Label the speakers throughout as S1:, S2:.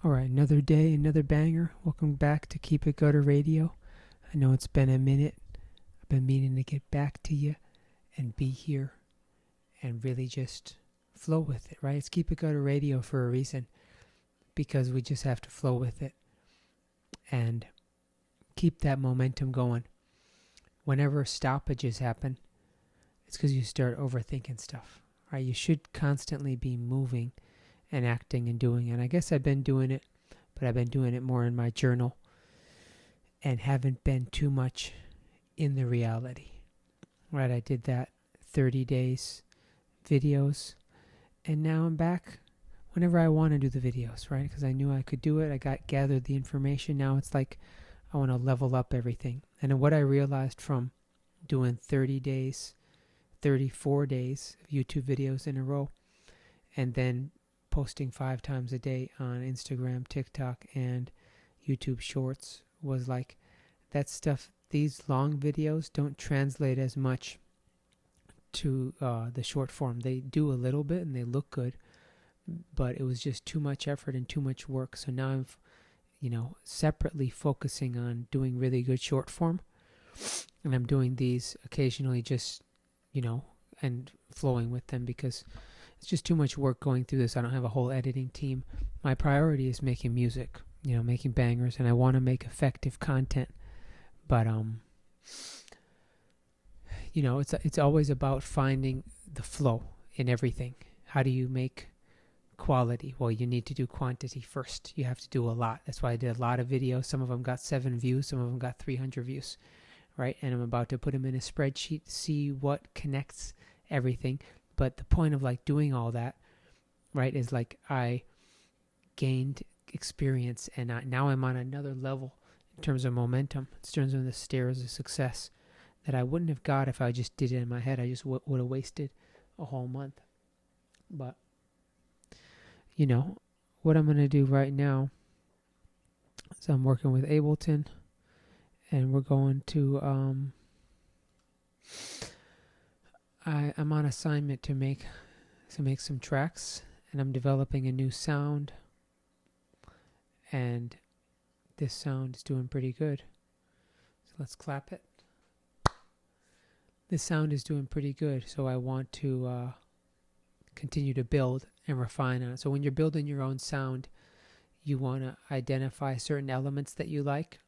S1: All right, another day, another banger. Welcome back to Keep It Gutter Radio. I know it's been a minute. I've been meaning to get back to you and be here and really just flow with it, right? It's Keep It Gutter Radio for a reason, because we just have to flow with it and keep that momentum going. Whenever stoppages happen, it's because you start overthinking stuff, right? You should constantly be moving and acting and doing it. And I guess I've been doing it, but I've been doing it more in my journal and haven't been too much in the reality, right? I did that 30 days videos, and now I'm back whenever I want to do the videos, right? Because I knew I could do it. I gathered the information. Now it's like I want to level up everything. And then what I realized from doing 30 days, 34 days of YouTube videos in a row, and then posting 5 times a day on Instagram, TikTok, and YouTube Shorts was like, that stuff, these long videos don't translate as much to the short form. They do a little bit and they look good, but it was just too much effort and too much work. So now I'm, separately focusing on doing really good short form, and I'm doing these occasionally just, and flowing with them because it's just too much work going through this. I don't have a whole editing team. My priority is making music, making bangers, and I want to make effective content. But it's always about finding the flow in everything. How do you make quality? Well, you need to do quantity first. You have to do a lot. That's why I did a lot of videos. Some of them got 7 views, some of them got 300 views, right? And I'm about to put them in a spreadsheet, see what connects everything. But the point of doing all that, right, is I gained experience, and now I'm on another level in terms of momentum, in terms of the stairs of success that I wouldn't have got if I just did it in my head. I just would have wasted a whole month. But what I'm going to do right now is I'm working with Ableton, and we're going to I'm on assignment to make some tracks, and I'm developing a new sound, and this sound is doing pretty good. So let's clap it. This sound is doing pretty good, so I want to continue to build and refine on it. So when you're building your own sound, you want to identify certain elements that you like,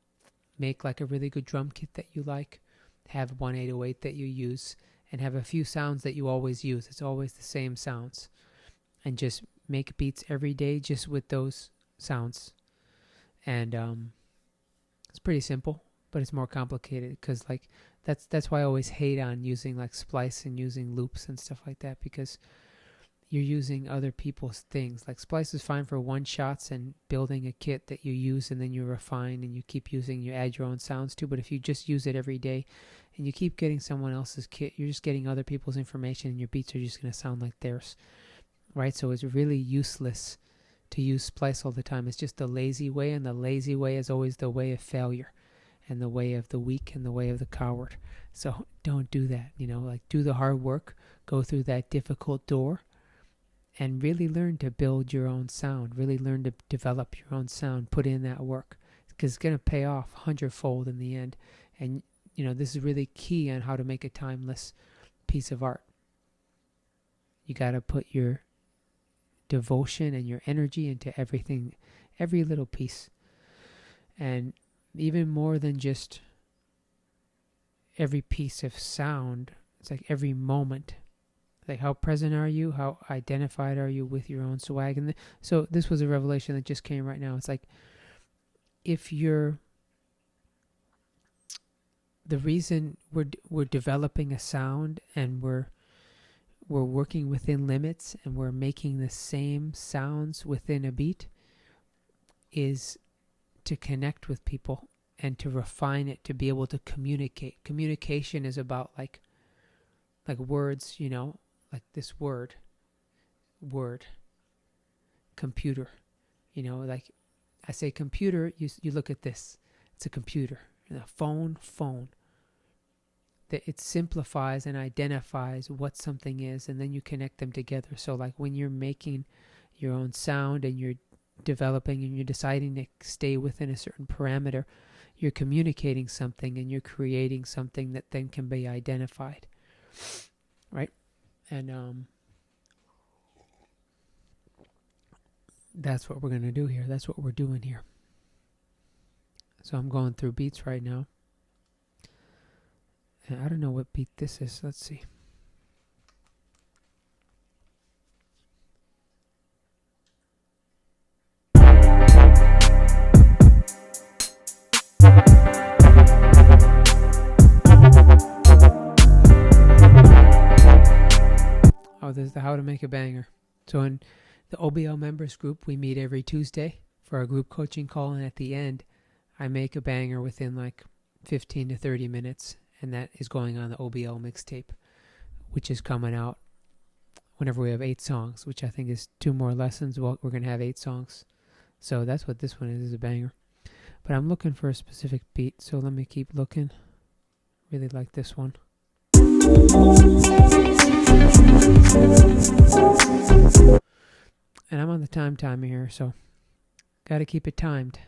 S1: make a really good drum kit that you like, have one 808 that you use, and have a few sounds that you always use. It's always the same sounds. And just make beats every day just with those sounds. And it's pretty simple, but it's more complicated because that's why I always hate on using Splice and using loops and stuff like that, because you're using other people's things. Splice is fine for one shots and building a kit that you use and then you refine and you keep using, you add your own sounds to. But if you just use it every day and you keep getting someone else's kit, you're just getting other people's information and your beats are just going to sound like theirs, right? So it's really useless to use Splice all the time. It's just the lazy way, and the lazy way is always the way of failure and the way of the weak and the way of the coward. So don't do that, do the hard work, go through that difficult door, and really learn to build your own sound, really learn to develop your own sound, put in that work, because it's going to pay off 100-fold in the end. And, this is really key on how to make a timeless piece of art. You got to put your devotion and your energy into everything, every little piece. And even more than just every piece of sound, it's every moment. How present are you? How identified are you with your own swag? And so this was a revelation that just came right now. It's if you're the reason we're developing a sound and we're working within limits and we're making the same sounds within a beat is to connect with people and to refine it, to be able to communicate. Communication is about words, this word, computer, I say computer, you look at this, it's a computer, and a phone. That it simplifies and identifies what something is, and then you connect them together. So when you're making your own sound and you're developing and you're deciding to stay within a certain parameter, you're communicating something and you're creating something that then can be identified, right? And that's what we're going to do here. That's what we're doing here. So I'm going through beats right now. And I don't know what beat this is. Let's see. Oh, there's the How to Make a Banger. So in the OBL members group, we meet every Tuesday for our group coaching call, and at the end, I make a banger within like 15 to 30 minutes, and that is going on the OBL mixtape, which is coming out whenever we have 8 songs, which I think is 2 more lessons. Well, we're going to have 8 songs. So that's what this one is a banger. But I'm looking for a specific beat, so let me keep looking. Really like this one. And I'm on the timer here, so got to keep it timed.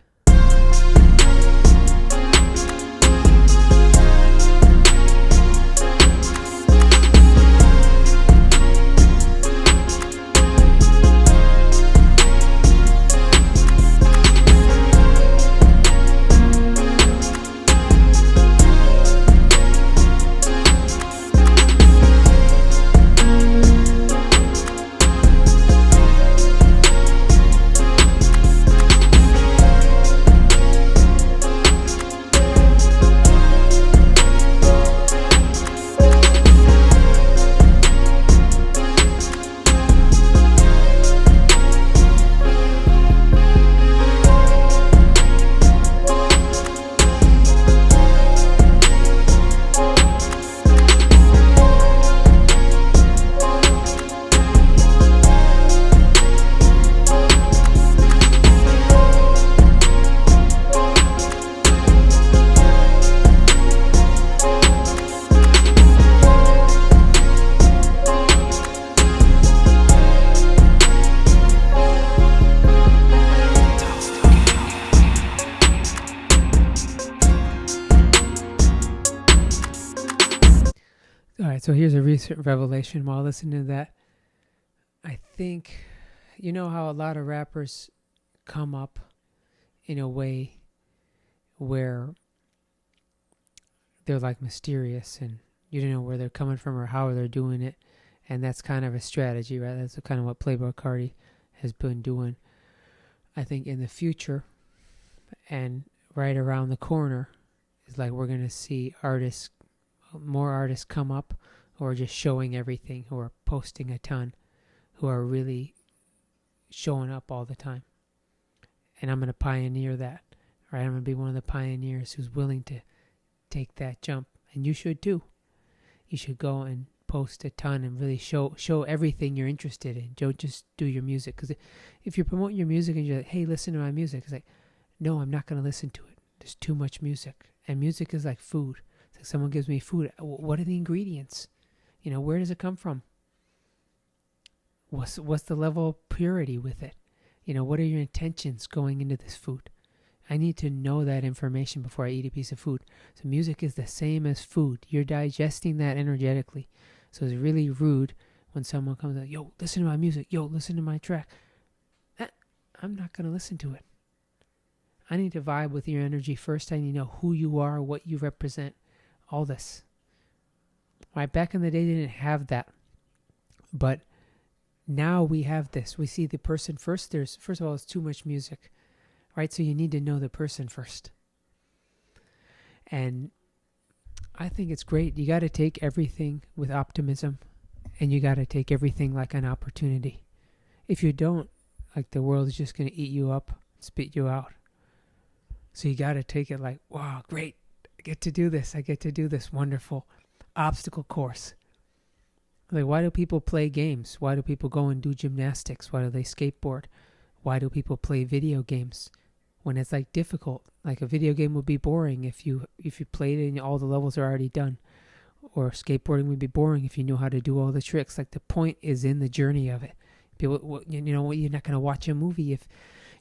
S1: So here's a recent revelation while listening to that. I think, you know how a lot of rappers come up in a way where they're like mysterious and you don't know where they're coming from or how they're doing it. And that's kind of a strategy, right? That's kind of what Playboi Carti has been doing. I think in the future and right around the corner is like we're going to see more artists come up who are just showing everything, who are posting a ton, who are really showing up all the time. And I'm going to pioneer that, right? I'm going to be one of the pioneers who's willing to take that jump. And you should too. You should go and post a ton and really show everything you're interested in. Don't just do your music. Because if you're promoting your music and you're like, hey, listen to my music, it's like, no, I'm not going to listen to it. There's too much music. And music is like food. It's like someone gives me food. What are the ingredients? You know, where does it come from? What's the level of purity with it? You know, what are your intentions going into this food? I need to know that information before I eat a piece of food. So music is the same as food. You're digesting that energetically. So it's really rude when someone comes like, yo, listen to my music. Yo, listen to my track. I'm not going to listen to it. I need to vibe with your energy first. I need to know who you are, what you represent, all this. Right, back in the day, they didn't have that. But now we have this. We see the person first. First of all, it's too much music. Right, so you need to know the person first. And I think it's great. You got to take everything with optimism. And you got to take everything like an opportunity. If you don't, like the world is just going to eat you up, spit you out. So you got to take it like, wow, great. I get to do this. I get to do this wonderful obstacle course. Like, why do people play games? Why do people go and do gymnastics? Why do they skateboard? Why do people play video games when it's like difficult? Like a video game would be boring if you played it and all the levels are already done. Or skateboarding would be boring if you knew how to do all the tricks. Like the point is in the journey of it. People, you know, you're not going to watch a movie if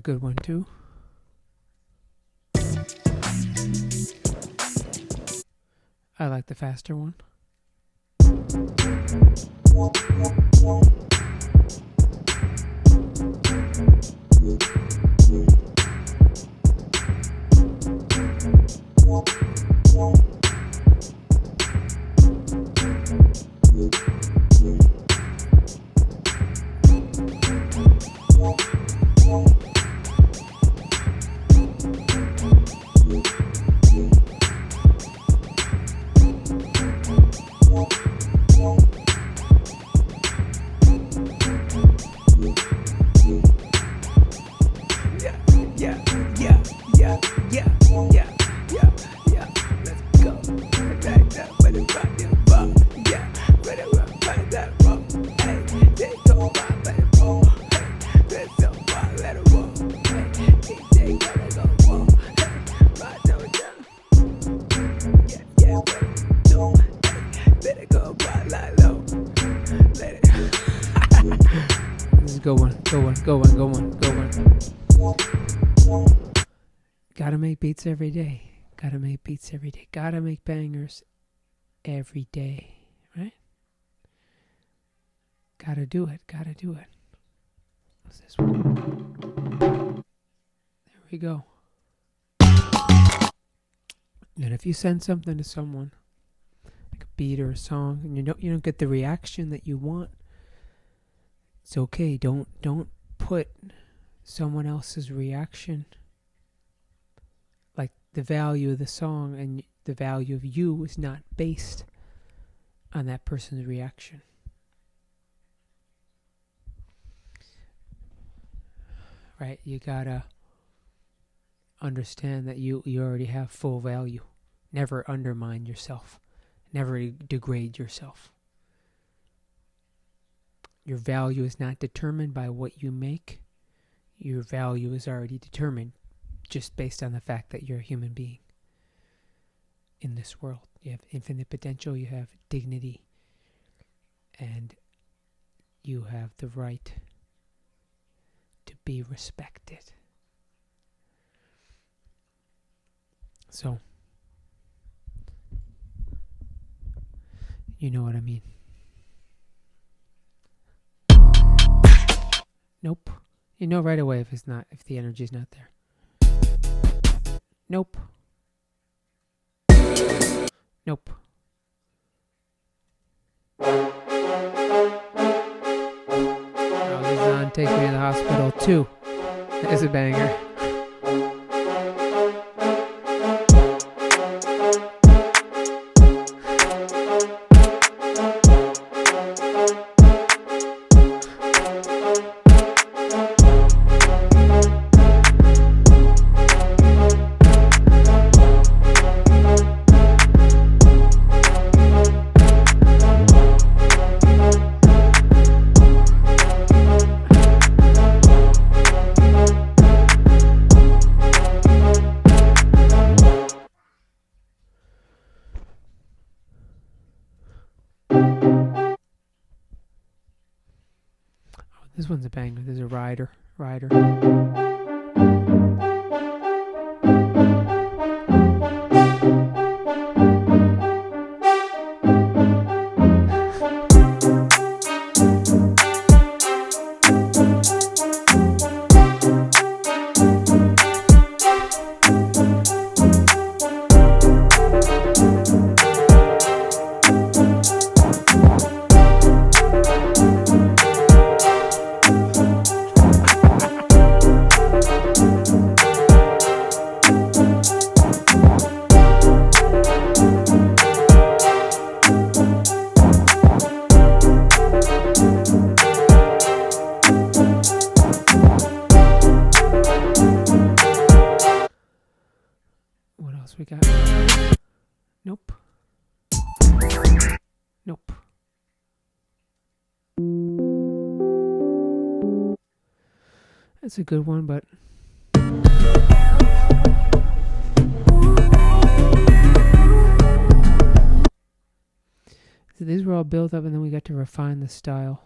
S1: a good one too. I like the faster one. Go one. Gotta make beats every day. Gotta make bangers every day, right? Gotta do it. What's this one? There we go. And if you send something to someone, like a beat or a song, and you don't get the reaction that you want, it's okay. Don't put someone else's reaction, like the value of the song and the value of you is not based on that person's reaction. Right? You gotta understand that you already have full value. Never undermine yourself. Never degrade yourself. Your value is not determined by what you make. Your value is already determined just based on the fact that you're a human being in this world. You have infinite potential, you have dignity, and you have the right to be respected. So, you know what I mean. Nope. You know right away if the energy's not there. Nope. Nope. Oh, this is on Take Me to the Hospital 2. There's a banger. This one's a banger. There's a rider. What else we got? Nope. Nope. That's a good one, but so these were all built up and then we got to refine the style.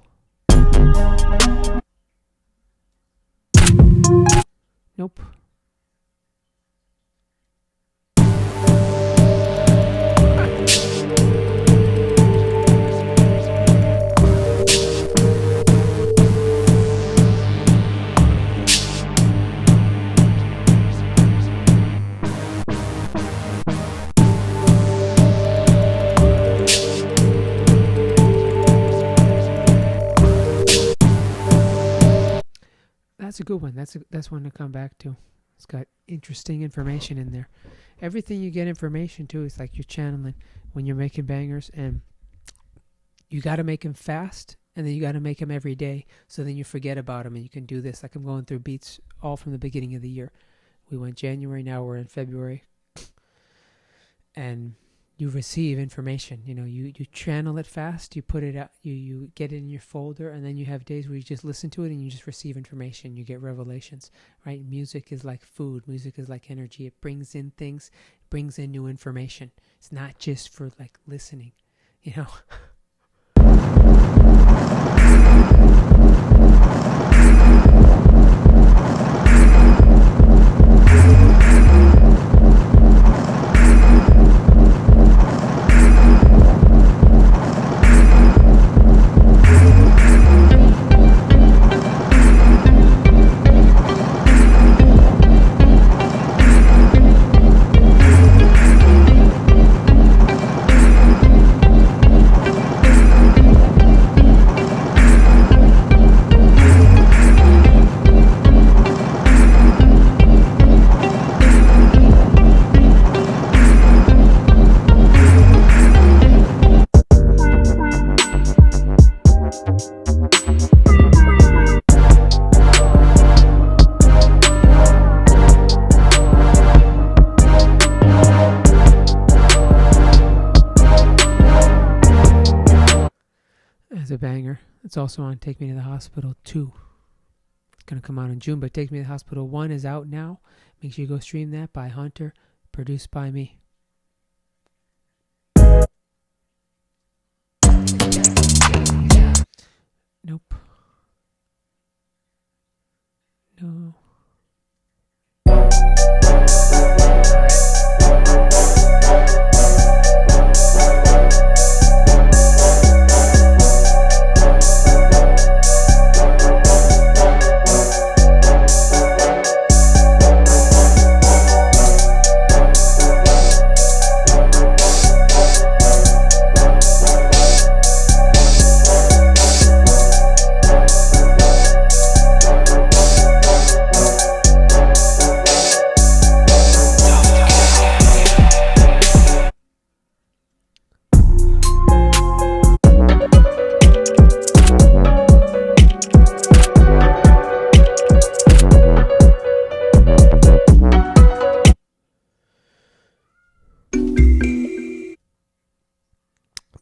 S1: Nope. That's a good one. That's one to come back to. It's got interesting information in there. Everything you get information to is like you're channeling when you're making bangers, and you got to make them fast, and then you got to make them every day, so then you forget about them and you can do this. Like I'm going through beats all from the beginning of the year. We went January, now we're in February, and you receive information. You channel it fast, you put it out, you get it in your folder, and then you have days where you just listen to it and you just receive information. You get revelations, right? Music is like food. Music is like energy. It brings in things, brings in new information. It's not just for like listening, As a banger. It's also on Take Me to the Hospital 2. It's going to come out in June, but Take Me to the Hospital 1 is out now. Make sure you go stream that, by Hunter, produced by me. Nope. No.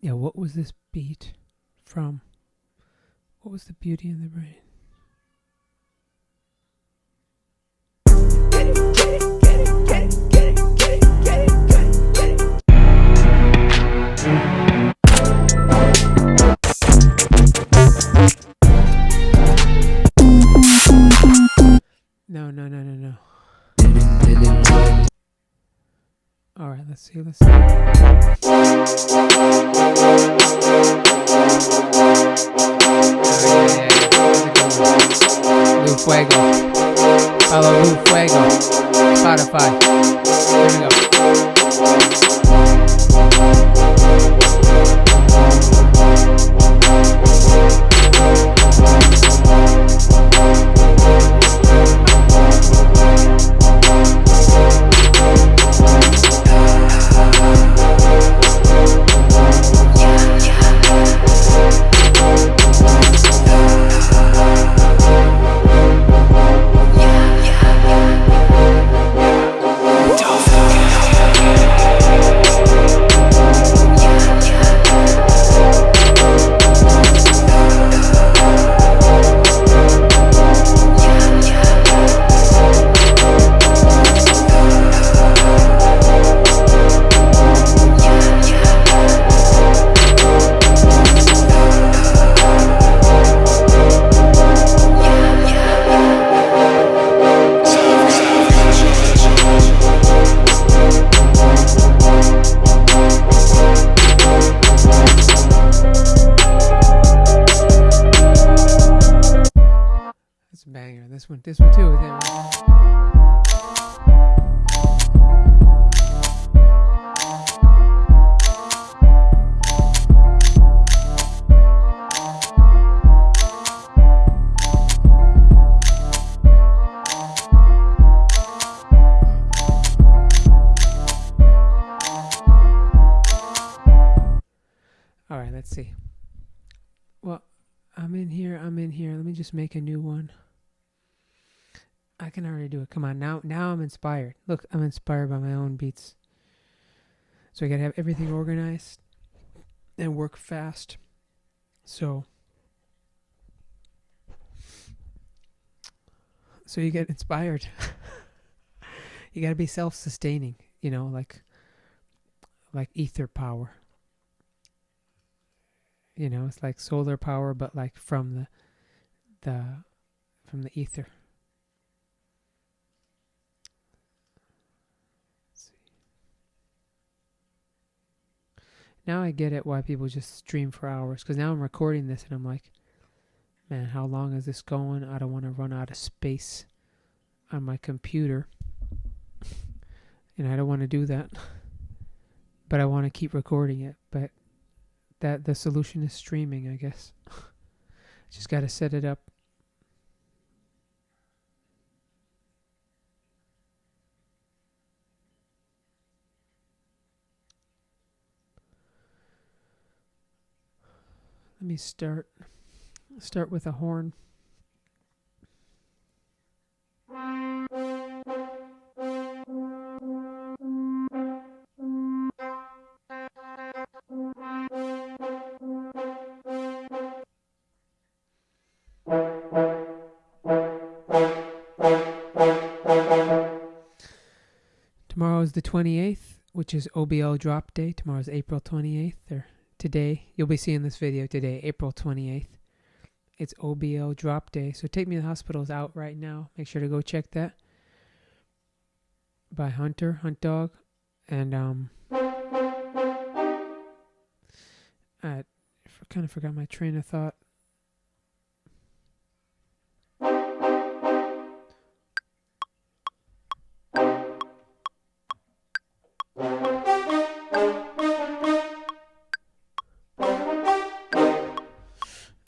S1: Yeah, what was this beat from? What was the Beauty in the Brain? No. All right, let's see. Lou Fuego. Follow Lou Fuego. Spotify. Here we go. one too. There. All right, let's see. Well, I'm in here. Let me just make a new one. I can already do it. Come on, now I'm inspired. Look, I'm inspired by my own beats. So I gotta have everything organized and work fast. So you get inspired. You gotta be self-sustaining, like ether power. It's like solar power, but like from the ether. Let's see. Now I get it why people just stream for hours, because now I'm recording this and I'm like, man, how long is this going? I don't want to run out of space on my computer. And I don't want to do that. But I want to keep recording it. But that the solution is streaming, I guess. Just got to set it up. Let me start with a horn. Tomorrow is the 28th, which is OBL drop day. Tomorrow's April 28th, or today. You'll be seeing this video today, April 28th. It's OBL drop day. So Take Me to the Hospital is out right now. Make sure to go check that. By Hunter, Hunt Dog. And I kind of forgot my train of thought.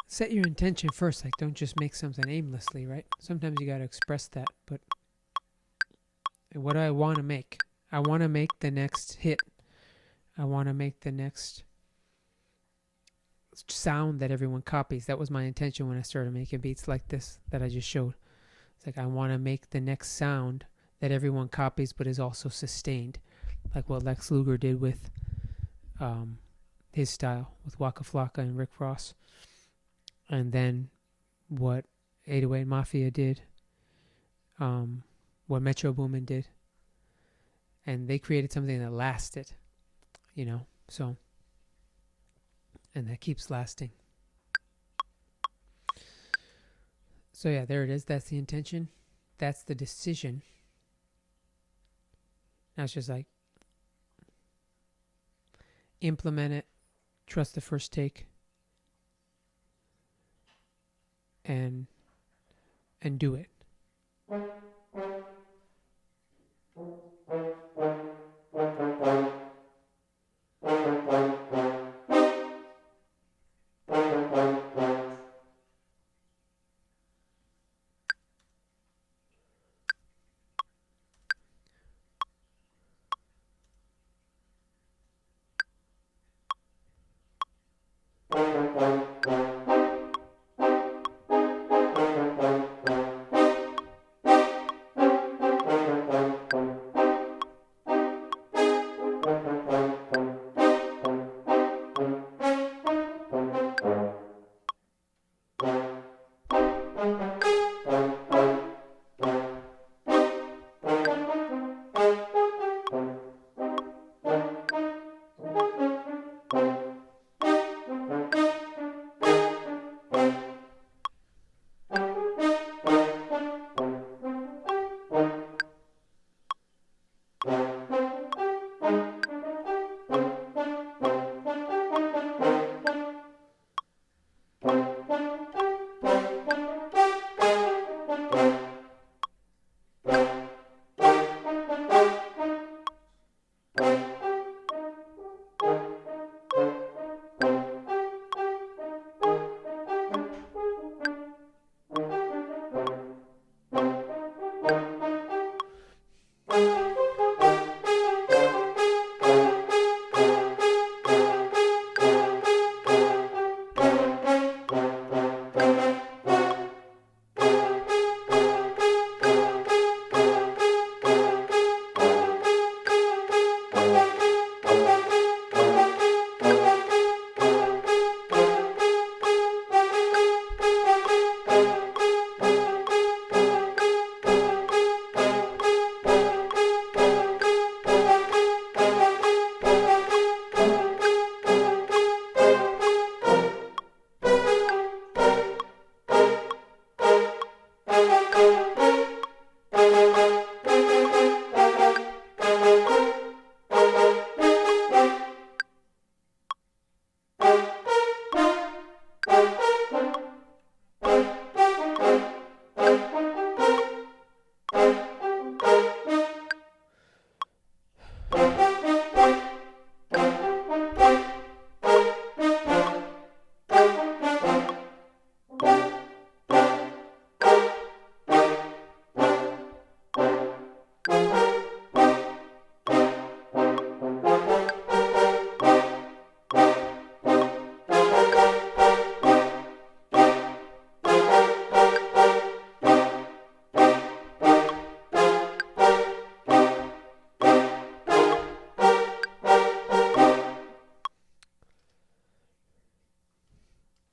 S1: Set your intention first. Like, don't just make something aimlessly, right? Sometimes you got to express that. But what do I want to make? I want to make the next hit. I want to make the next sound that everyone copies. That was my intention when I started making beats like this that I just showed. It's like I want to make the next sound that everyone copies but is also sustained. Like what Lex Luger did with his style with Waka Flocka and Rick Ross. And then what 808 Mafia did, what Metro Boomin did, and they created something that lasted, so, and that keeps lasting. So yeah, there it is. That's the intention. That's the decision. Now it's just like implement it, trust the first take, and do it.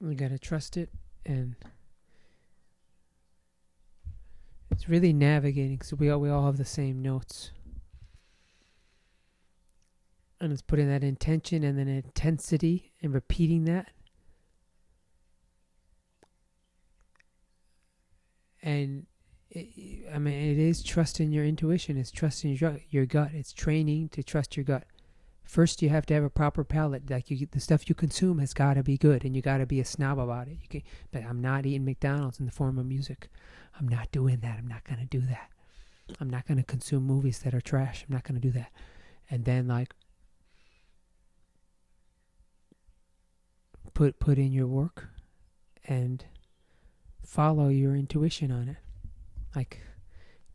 S1: You gotta trust it, and it's really navigating. So we all have the same notes, and it's putting that intention and then intensity and repeating that. And it is trusting your intuition. It's trusting your gut. It's training to trust your gut. First, you have to have a proper palate. Like the stuff you consume has got to be good, and you got to be a snob about it. But I'm not eating McDonald's in the form of music. I'm not doing that. I'm not going to do that. I'm not going to consume movies that are trash. I'm not going to do that. And then put in your work and follow your intuition on it.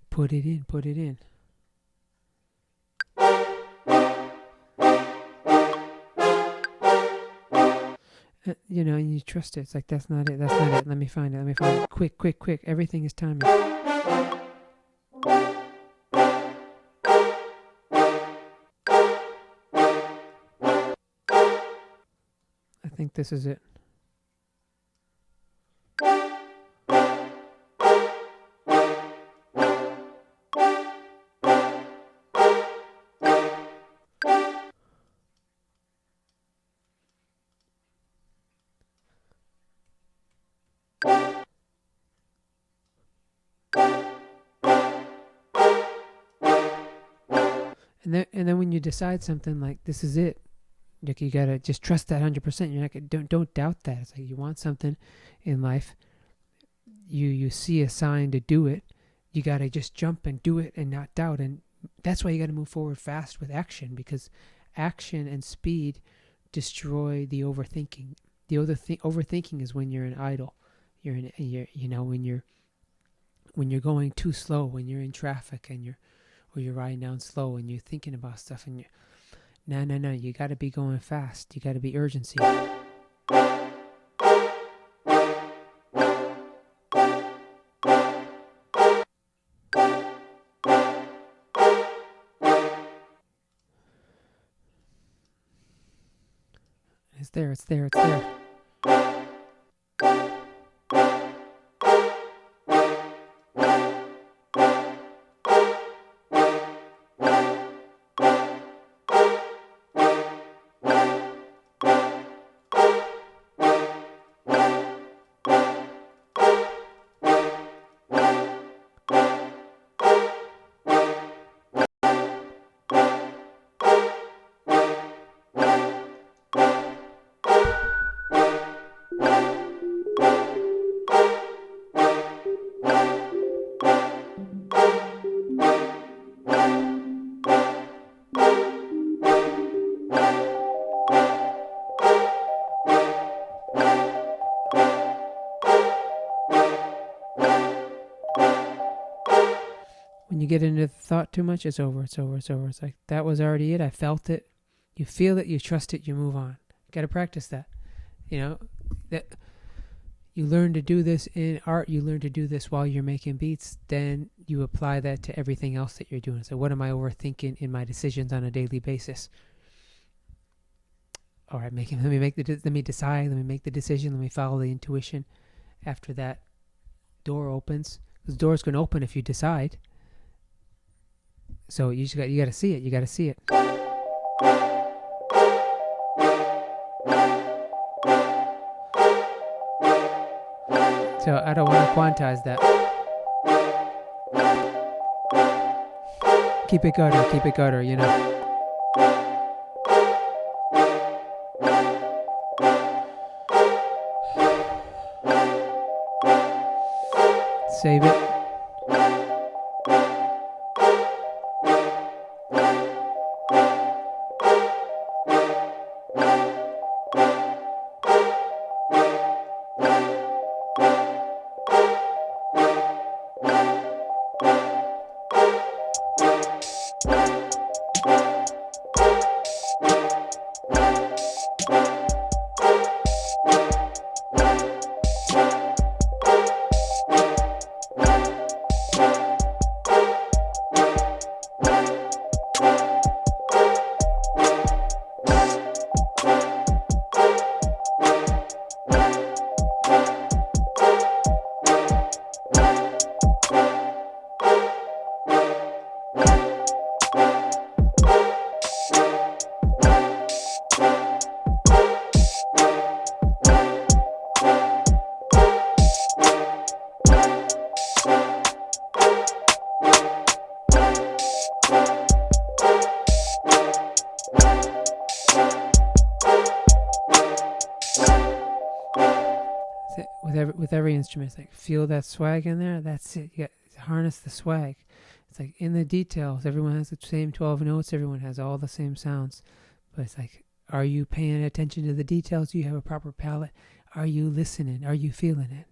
S1: Put it in. And you trust it. It's like, that's not it. Let me find it. Quick. Everything is timing. I think this is it. And then when you decide something like this is it, like, you gotta just trust that 100%. You're not don't doubt that. It's like, you want something in life, you see a sign to do it, you gotta just jump and do it and not doubt. And that's why you gotta move forward fast with action, because action and speed destroy the overthinking. The overthinking is when you're an idle. When you're going too slow, when you're in traffic and you're riding down slow and you're thinking about stuff, and no, you got to be going fast. You got to be urgency. It's there. When you get into the thought too much, it's over. It's like, that was already it. I felt it. You feel it, you trust it, you move on. Got to practice that. That you learn to do this in art, you learn to do this while you're making beats, then you apply that to everything else that you're doing. So what am I overthinking in my decisions on a daily basis? All right, let me decide, let me make the decision, let me follow the intuition. After that, door opens. The door's going to open if you decide. So you got to see it. You got to see it. So I don't want to quantize that. Keep it gutter, Save it. with every instrument. It's like, feel that swag in there. That's it. You got harness the swag. It's like in the details. Everyone has the same 12 notes. Everyone has all the same sounds. But it's like, are you paying attention to the details? Do you have a proper palette? Are you listening? Are you feeling it?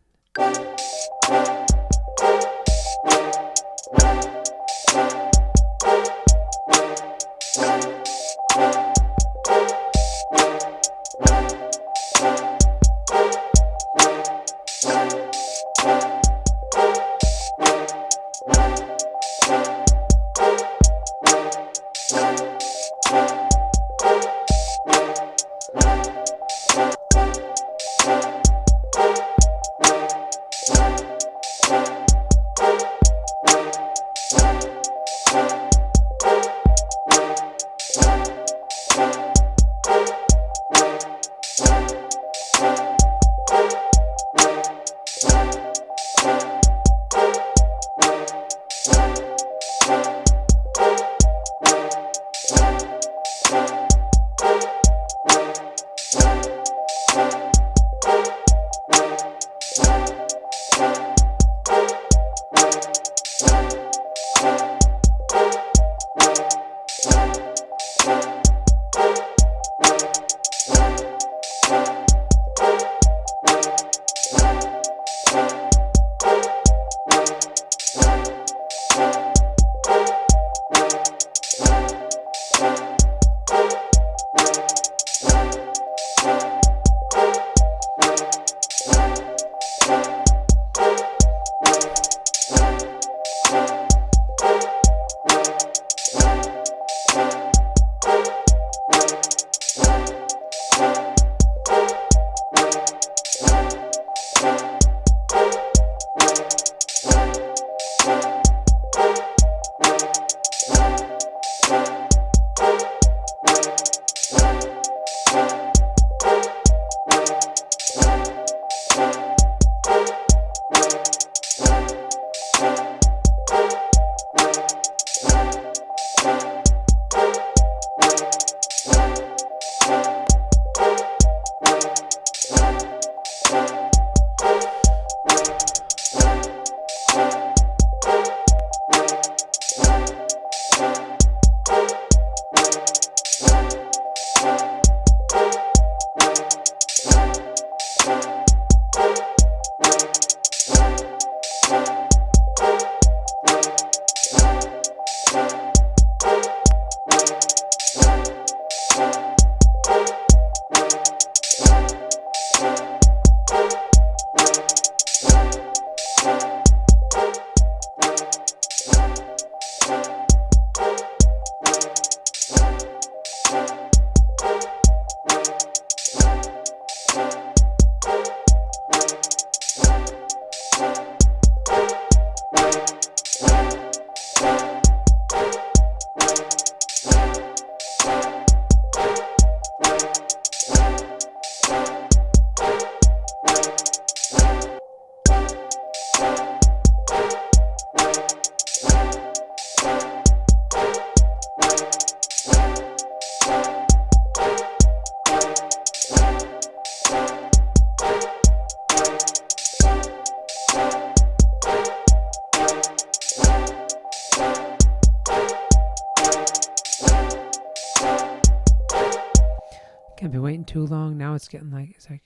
S1: Can't be waiting too long. Now it's getting like, it's like,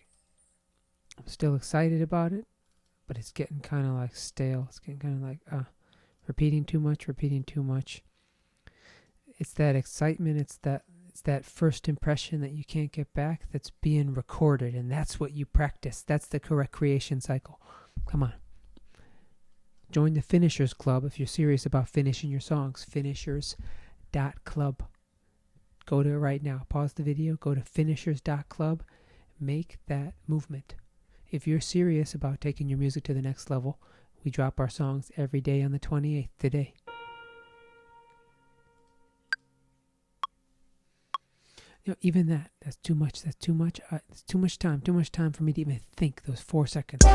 S1: I'm still excited about it, but it's getting kind of like stale. It's getting kind of like, repeating too much. It's that excitement. It's that first impression that you can't get back that's being recorded, and that's what you practice. That's the correct creation cycle. Come on. Join the Finishers Club if you're serious about finishing your songs. Finishers.club. Go to it right now. Pause the video. Go to finishers.club. Make that movement. If you're serious about taking your music to the next level, we drop our songs every day on the 28th today. You know, even that's too much. It's too much time. Too much time for me to even think those 4 seconds.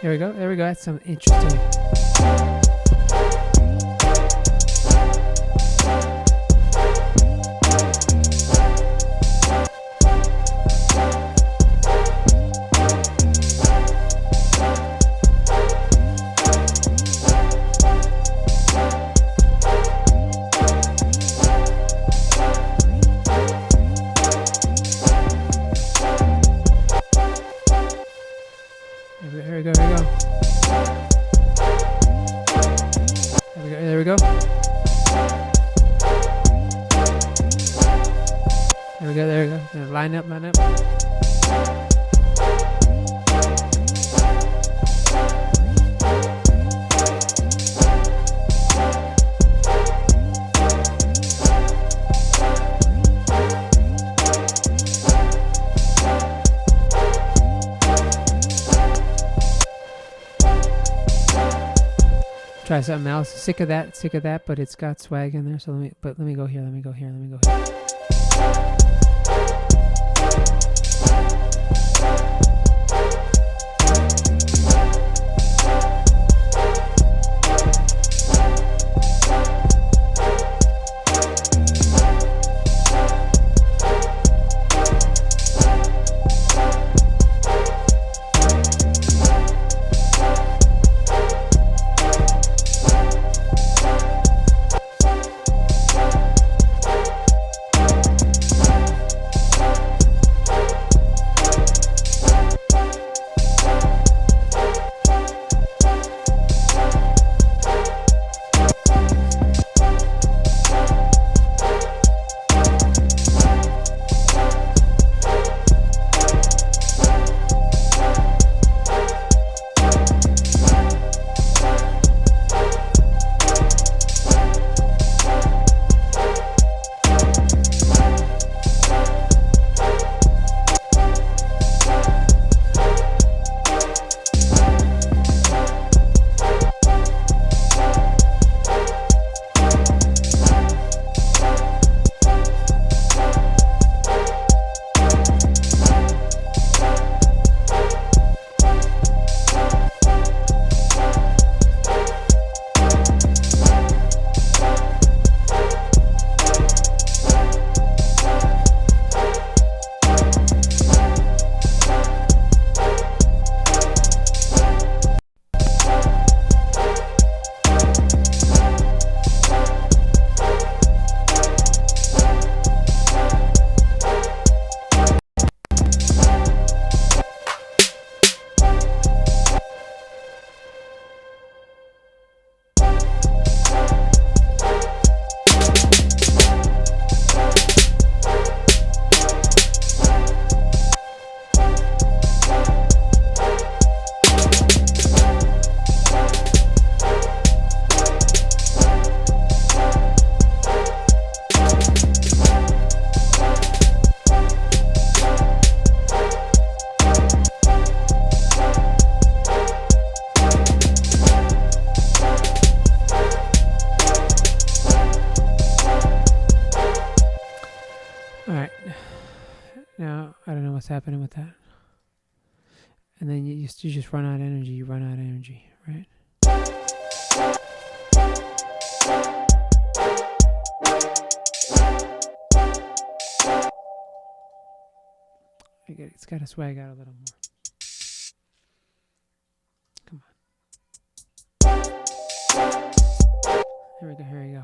S1: There we go. There we go. That's some interesting. Here we go. There we go. There we go. Yeah, line up. Try something else. Sick of that, but it's got swag in there. So let me go here. Now, I don't know what's happening with that. And then you just run out of energy. You run out of energy, right? It's got to swag out a little more. Come on. Here we go.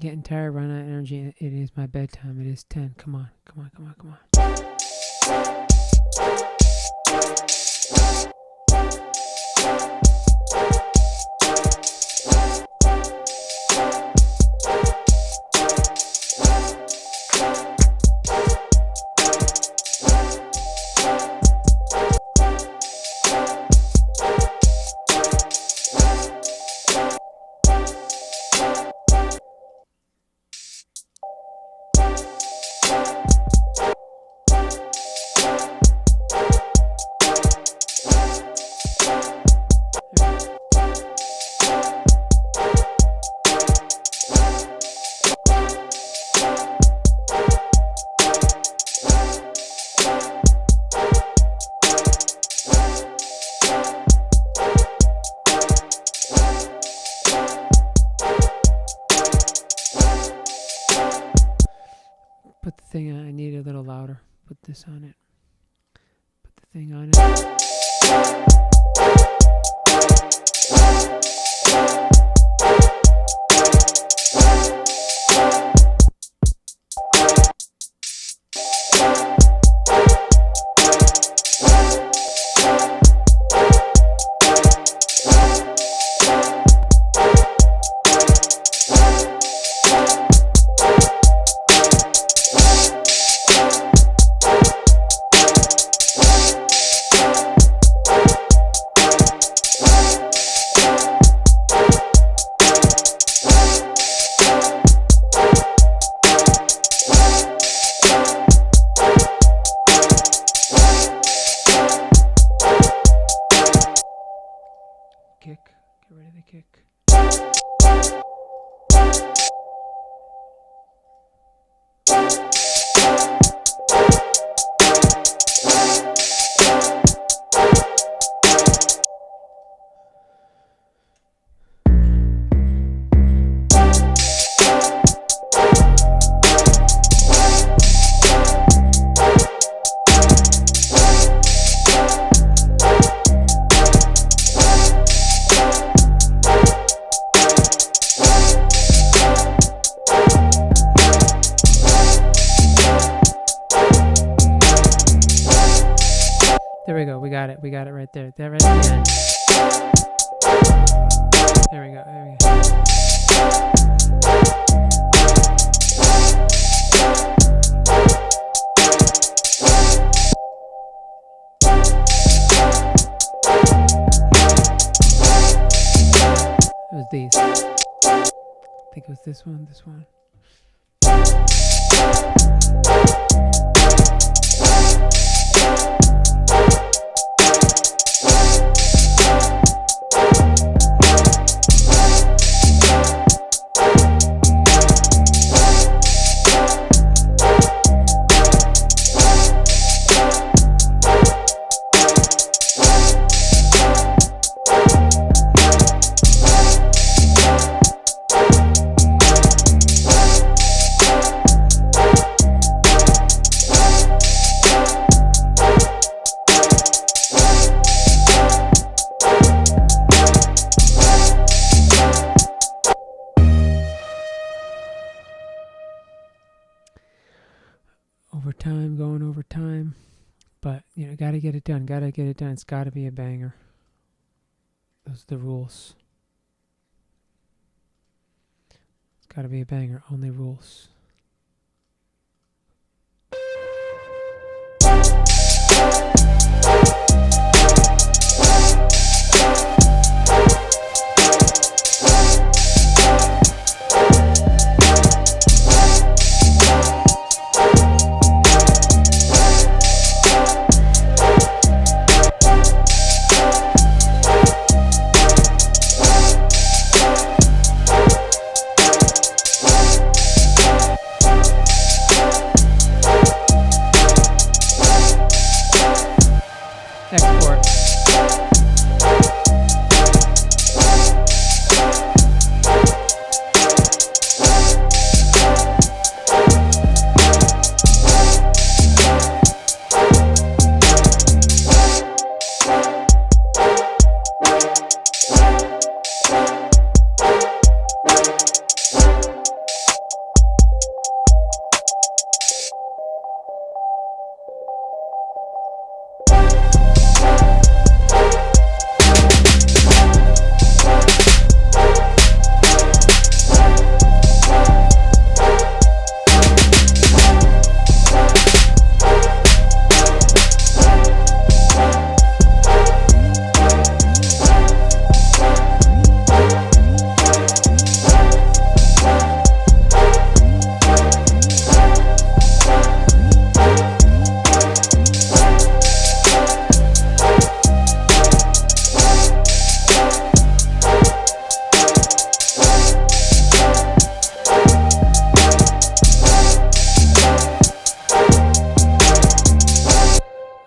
S1: Getting tired, run out of energy. It is my bedtime. It is 10. Come on. thing on. I need it a little louder. Put this on it. Put the thing on it. Kick. Get rid of the kick. There we go. We got it. We got it right there. That right at the end. There we go. There we go. It was these. I think it was this one. This one. Overtime, going overtime. But, you know, gotta get it done. Gotta get it done. It's gotta be a banger. Those are the rules. It's gotta be a banger. Only rules. Export.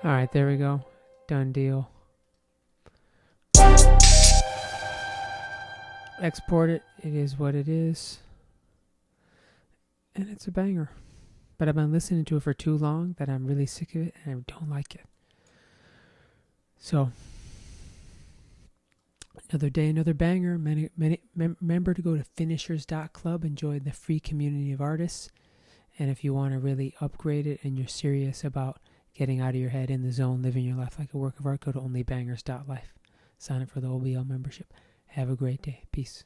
S1: Alright, there we go. Done deal. Export it. It is what it is. And it's a banger. but I've been listening to it for too long that I'm really sick of it and I don't like it. So, another day, another banger. Remember to go to finishers.club, enjoy the free community of artists. And if you want to really upgrade it and you're serious about getting out of your head, in the zone, living your life like a work of art, go to onlybangers.life. Sign up for the OBL membership. Have a great day. Peace.